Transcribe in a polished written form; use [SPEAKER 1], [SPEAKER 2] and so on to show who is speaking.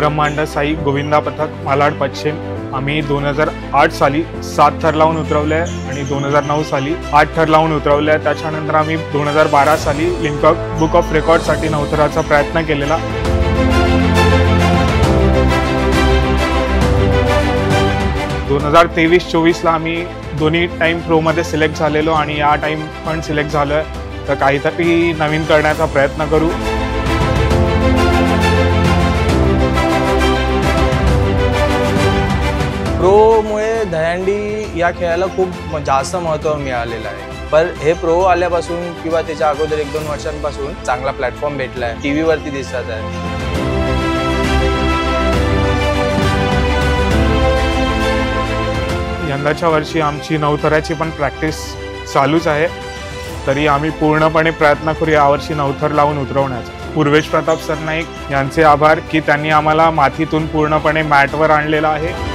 [SPEAKER 1] ब्रह्मांड साई गोविंदा पथक मालाड पश्चिम आम्ही 2008 साली 7 थर लावून उतरवले आणि 2009 साली 8 थर लावून उतरवले। त्याच्यानंतर आम्ही 2012 साली लिंकॉक बुक ऑफ रेकॉर्डसाठी 9 थराचा प्रयत्न केलेला। 2023-24 ला आम्ही दोन्ही टाइम प्रो मध्ये सिलेक्ट झालेलो आणि या टाइम पण सिलेक्ट झालोय, तर काहीतरी नवीन करण्याचा प्रयत्न करू।
[SPEAKER 2] प्रोमुळे दहीहंडी या खेळाला खूप जास्त महत्त्व मिळालेलं आहे। पण हे प्रो आल्यापासून किंवा त्याच्या अगोदर 1-2 वर्षांपासून चांगला प्लॅटफॉर्म भेटला आहे, टीव्ही वरती दिसत आहे।
[SPEAKER 1] यंदाच्या वर्षी आमची 9 थराची पण प्रॅक्टिस चालूच आहे, तरी आम्ही पूर्णपणे प्रयत्न करू यावर्षी 9 थर लावून उतरवण्याचा। पूर्वेश प्रताप सरनाईक यांचे आभार की त्यांनी आम्हाला मातीतून पूर्णपणे मॅटवर आणलेला आहे।